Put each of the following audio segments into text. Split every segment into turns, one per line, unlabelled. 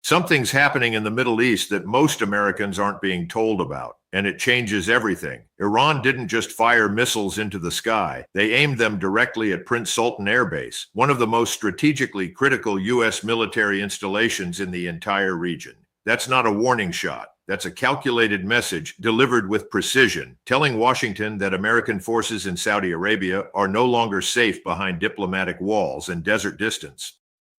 Something's happening in the Middle East that most Americans aren't being told about, and it changes everything. Iran didn't just fire missiles into the sky. They aimed them directly at Prince Sultan Air Base, one of the most strategically critical U.S. military installations in the entire region. That's not a warning shot. That's a calculated message delivered with precision, telling Washington that American forces in Saudi Arabia are no longer safe behind diplomatic walls and desert distance.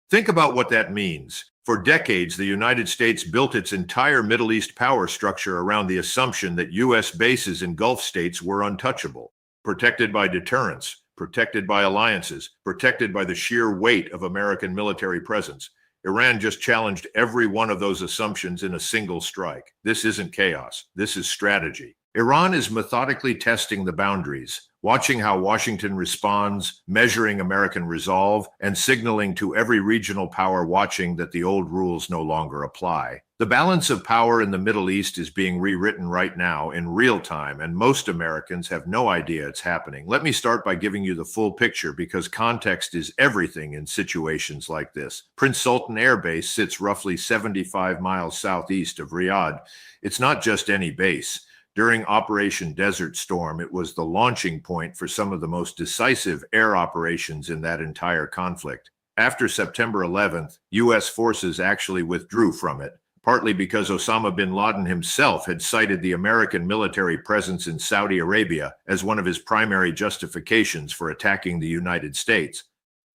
Think about what that means. For decades, the United States built its entire Middle East power structure around the assumption that U.S. bases in Gulf states were untouchable, protected by deterrence, protected by alliances, protected by the sheer weight of American military presence. Iran just challenged every one of those assumptions in a single strike. This isn't chaos. This is strategy. Iran is methodically testing the boundaries, watching how Washington responds, measuring American resolve, and signaling to every regional power watching that the old rules no longer apply. The balance of power in the Middle East is being rewritten right now in real time, and most Americans have no idea it's happening. Let me start by giving you the full picture because context is everything in situations like this. Prince Sultan Air Base sits roughly 75 miles southeast of Riyadh. It's not just any base. During Operation Desert Storm, it was the launching point for some of the most decisive air operations in that entire conflict. After September 11th, U.S. forces actually withdrew from it, partly because Osama bin Laden himself had cited the American military presence in Saudi Arabia as one of his primary justifications for attacking the United States.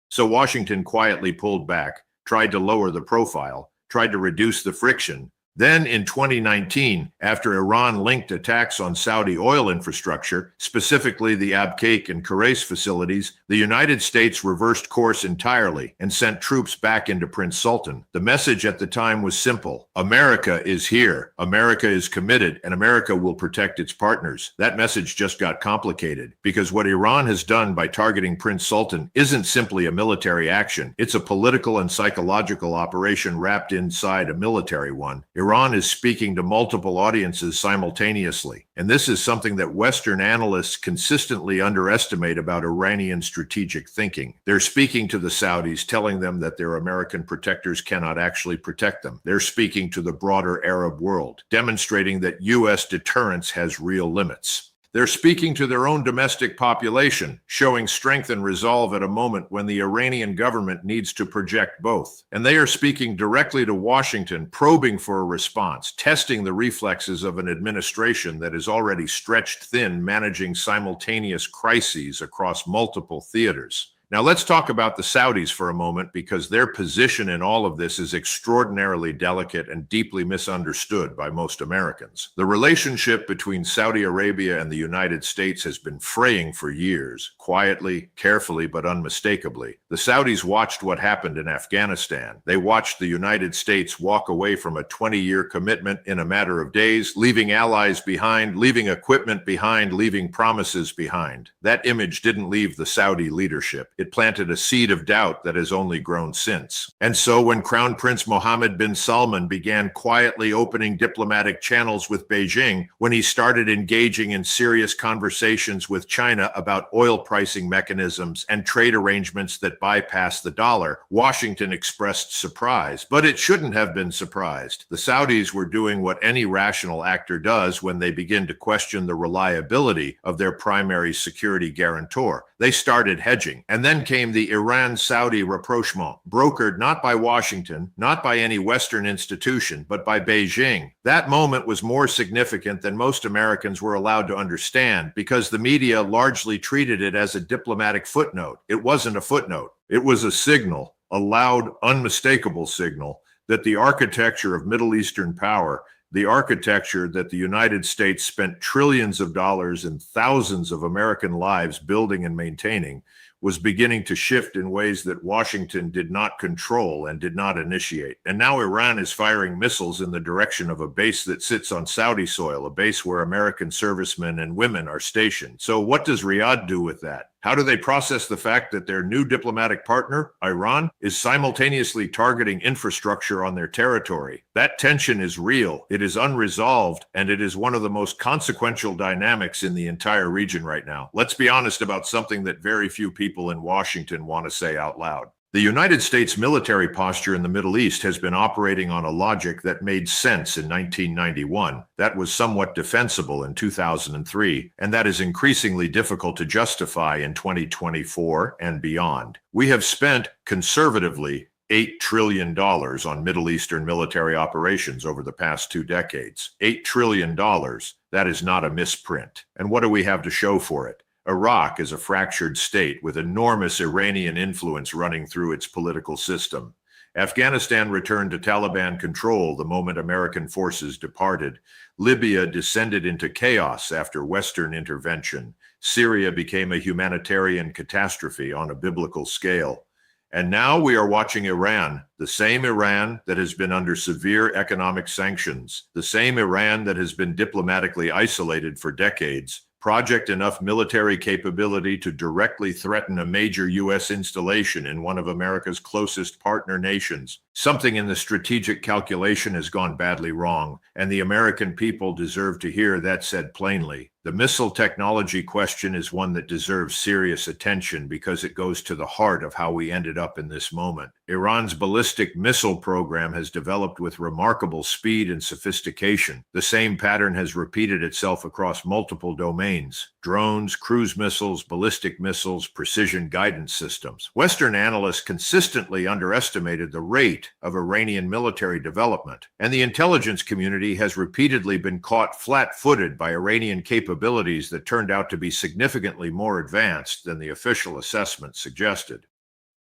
So Washington quietly pulled back, tried to lower the profile, tried to reduce the friction. Then in 2019, after Iran-linked attacks on Saudi oil infrastructure, specifically the Abqaiq and Khurais facilities, the United States reversed course entirely and sent troops back into Prince Sultan. The message at the time was simple. America is here, America is committed, and America will protect its partners. That message just got complicated because what Iran has done by targeting Prince Sultan isn't simply a military action. It's a political and psychological operation wrapped inside a military one. Iran is speaking to multiple audiences simultaneously, and this is something that Western analysts consistently underestimate about Iranian strategic thinking. They're speaking to the Saudis, telling them that their American protectors cannot actually protect them. They're speaking to the broader Arab world, demonstrating that U.S. deterrence has real limits. They're speaking to their own domestic population, showing strength and resolve at a moment when the Iranian government needs to project both. And they are speaking directly to Washington, probing for a response, testing the reflexes of an administration that is already stretched thin, managing simultaneous crises across multiple theaters. Now let's talk about the Saudis for a moment because their position in all of this is extraordinarily delicate and deeply misunderstood by most Americans. The relationship between Saudi Arabia and the United States has been fraying for years, quietly, carefully, but unmistakably. The Saudis watched what happened in Afghanistan. They watched the United States walk away from a 20-year commitment in a matter of days, leaving allies behind, leaving equipment behind, leaving promises behind. That image didn't leave the Saudi leadership. It planted a seed of doubt that has only grown since. And so when Crown Prince Mohammed bin Salman began quietly opening diplomatic channels with Beijing, when he started engaging in serious conversations with China about oil pricing mechanisms and trade arrangements that bypass the dollar, Washington expressed surprise. But it shouldn't have been surprised. The Saudis were doing what any rational actor does when they begin to question the reliability of their primary security guarantor. They started hedging. And then came the Iran-Saudi rapprochement, brokered not by Washington, not by any Western institution, but by Beijing. That moment was more significant than most Americans were allowed to understand because the media largely treated it as a diplomatic footnote. It wasn't a footnote. It was a signal, a loud, unmistakable signal that the architecture of Middle Eastern power, the architecture that the United States spent trillions of dollars and thousands of American lives building and maintaining, was beginning to shift in ways that Washington did not control and did not initiate. And now Iran is firing missiles in the direction of a base that sits on Saudi soil, a base where American servicemen and women are stationed. So what does Riyadh do with that? How do they process the fact that their new diplomatic partner, Iran, is simultaneously targeting infrastructure on their territory? That tension is real, it is unresolved, and it is one of the most consequential dynamics in the entire region right now. Let's be honest about something that very few people in Washington want to say out loud. The United States military posture in the Middle East has been operating on a logic that made sense in 1991, that was somewhat defensible in 2003, and that is increasingly difficult to justify in 2024 and beyond. We have spent, conservatively, $8 trillion on Middle Eastern military operations over the past 2 decades. $8 trillion, that is not a misprint. And what do we have to show for it? Iraq is a fractured state with enormous Iranian influence running through its political system. Afghanistan returned to Taliban control the moment American forces departed. Libya descended into chaos after Western intervention. Syria became a humanitarian catastrophe on a biblical scale. And now we are watching Iran, the same Iran that has been under severe economic sanctions, the same Iran that has been diplomatically isolated for decades, project enough military capability to directly threaten a major U.S. installation in one of America's closest partner nations. Something in the strategic calculation has gone badly wrong, and the American people deserve to hear that said plainly. The missile technology question is one that deserves serious attention because it goes to the heart of how we ended up in this moment. Iran's ballistic missile program has developed with remarkable speed and sophistication. The same pattern has repeated itself across multiple domains: drones, cruise missiles, ballistic missiles, precision guidance systems. Western analysts consistently underestimated the rate of Iranian military development, and the intelligence community has repeatedly been caught flat-footed by Iranian capabilities that turned out to be significantly more advanced than the official assessment suggested.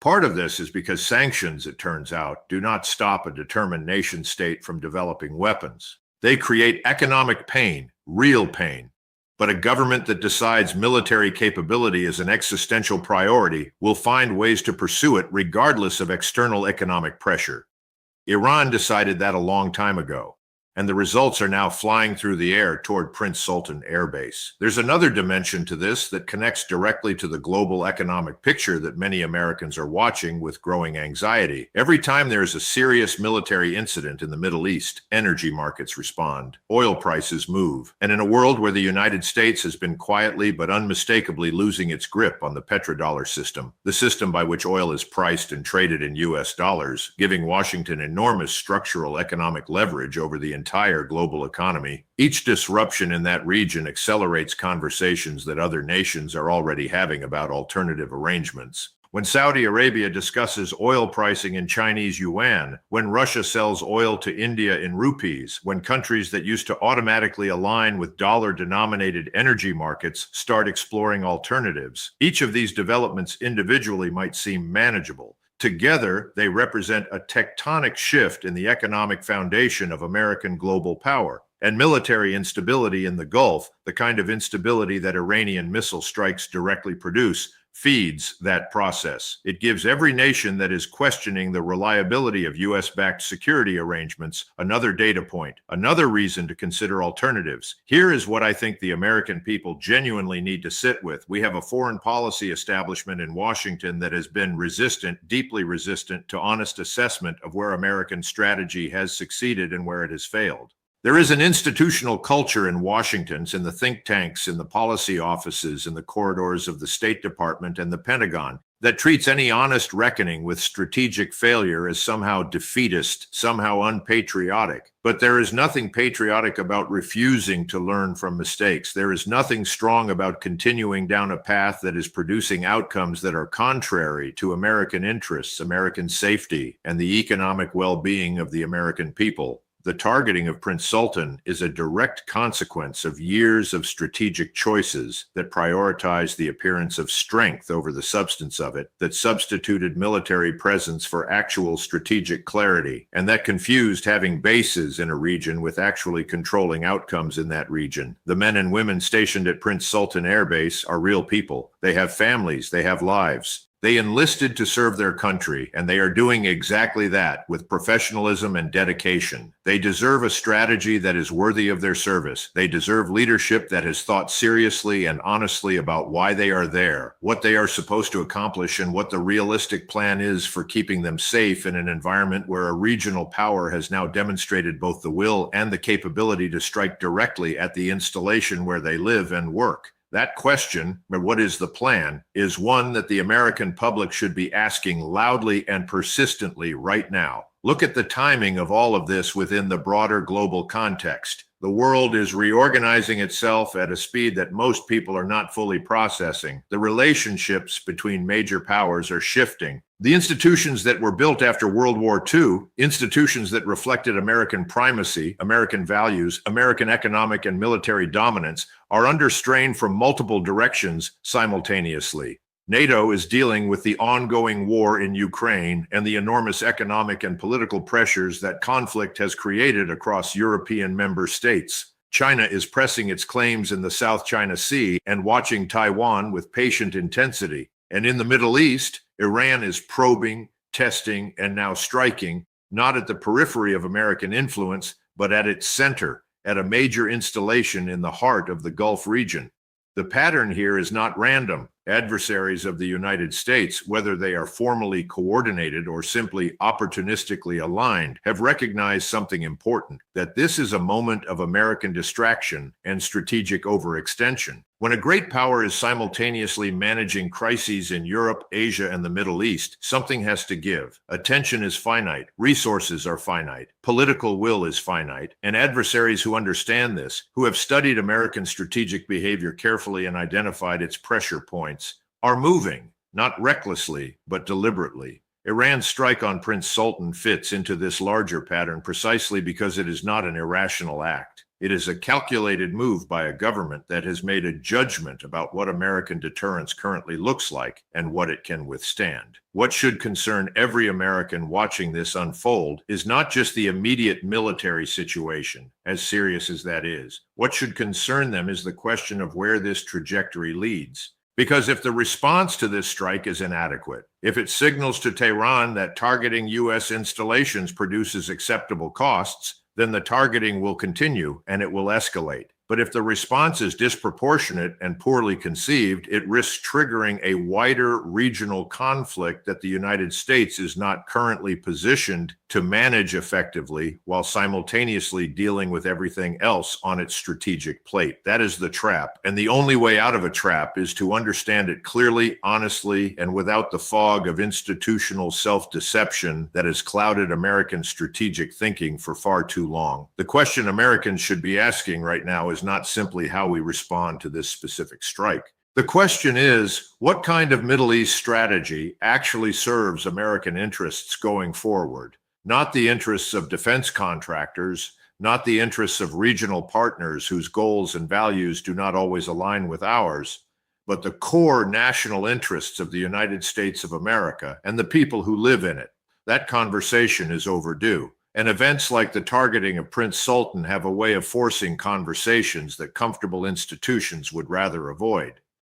Part of this is because sanctions, it turns out, do not stop a determined nation-state from developing weapons. They create economic pain, real pain. But a government that decides military capability is an existential priority will find ways to pursue it regardless of external economic pressure. Iran decided that a long time ago, and the results are now flying through the air toward Prince Sultan Air Base. There's another dimension to this that connects directly to the global economic picture that many Americans are watching with growing anxiety. Every time there is a serious military incident in the Middle East, energy markets respond, oil prices move, and in a world where the United States has been quietly but unmistakably losing its grip on the petrodollar system, the system by which oil is priced and traded in US dollars, giving Washington enormous structural economic leverage over the entire global economy. Each disruption in that region accelerates conversations that other nations are already having about alternative arrangements. When Saudi Arabia discusses oil pricing in Chinese yuan, when Russia sells oil to India in rupees, when countries that used to automatically align with dollar-denominated energy markets start exploring alternatives, each of these developments individually might seem manageable. Together, they represent a tectonic shift in the economic foundation of American global power. And military instability in the Gulf, the kind of instability that Iranian missile strikes directly produce, feeds that process. It gives every nation that is questioning the reliability of US-backed security arrangements another data point, another reason to consider alternatives. Here is what I think the American people genuinely need to sit with. We have a foreign policy establishment in Washington that has been resistant, deeply resistant to honest assessment of where American strategy has succeeded and where it has failed. There is an institutional culture in Washington, in the think tanks, in the policy offices, in the corridors of the State Department and the Pentagon, that treats any honest reckoning with strategic failure as somehow defeatist, somehow unpatriotic. But there is nothing patriotic about refusing to learn from mistakes. There is nothing strong about continuing down a path that is producing outcomes that are contrary to American interests, American safety, and the economic well-being of the American people. The targeting of Prince Sultan is a direct consequence of years of strategic choices that prioritized the appearance of strength over the substance of it, that substituted military presence for actual strategic clarity, and that confused having bases in a region with actually controlling outcomes in that region. The men and women stationed at Prince Sultan Air Base are real people. They have families, they have lives. They enlisted to serve their country, and they are doing exactly that with professionalism and dedication. They deserve a strategy that is worthy of their service. They deserve leadership that has thought seriously and honestly about why they are there, what they are supposed to accomplish, and what the realistic plan is for keeping them safe in an environment where a regional power has now demonstrated both the will and the capability to strike directly at the installation where they live and work. That question, or what is the plan, is one that the American public should be asking loudly and persistently right now. Look at the timing of all of this within the broader global context. The world is reorganizing itself at a speed that most people are not fully processing. The relationships between major powers are shifting. The institutions that were built after World War II, institutions that reflected American primacy, American values, American economic and military dominance, are under strain from multiple directions simultaneously. NATO is dealing with the ongoing war in Ukraine and the enormous economic and political pressures that conflict has created across European member states. China is pressing its claims in the South China Sea and watching Taiwan with patient intensity. And in the Middle East, Iran is probing, testing, and now striking, not at the periphery of American influence, but at its center, at a major installation in the heart of the Gulf region. The pattern here is not random. Adversaries of the United States, whether they are formally coordinated or simply opportunistically aligned, have recognized something important, that this is a moment of American distraction and strategic overextension. When a great power is simultaneously managing crises in Europe, Asia, and the Middle East, something has to give. Attention is finite, resources are finite, political will is finite, and adversaries who understand this, who have studied American strategic behavior carefully and identified its pressure points, are moving, not recklessly, but deliberately. Iran's strike on Prince Sultan fits into this larger pattern precisely because it is not an irrational act. It is a calculated move by a government that has made a judgment about what American deterrence currently looks like and what it can withstand. What should concern every American watching this unfold is not just the immediate military situation, as serious as that is. What should concern them is the question of where this trajectory leads. Because if the response to this strike is inadequate, if it signals to Tehran that targeting U.S. installations produces acceptable costs, then the targeting will continue and it will escalate. But if the response is disproportionate and poorly conceived, it risks triggering a wider regional conflict that the United States is not currently positioned to manage effectively while simultaneously dealing with everything else on its strategic plate. That is the trap. And the only way out of a trap is to understand it clearly, honestly, and without the fog of institutional self-deception that has clouded American strategic thinking for far too long. The question Americans should be asking right now is not simply how we respond to this specific strike. The question is, what kind of Middle East strategy actually serves American interests going forward? Not the interests of defense contractors, not the interests of regional partners whose goals and values do not always align with ours, but the core national interests of the United States of America and the people who live in it. That conversation is overdue. And events like the targeting of Prince Sultan have a way of forcing conversations that comfortable institutions would rather avoid.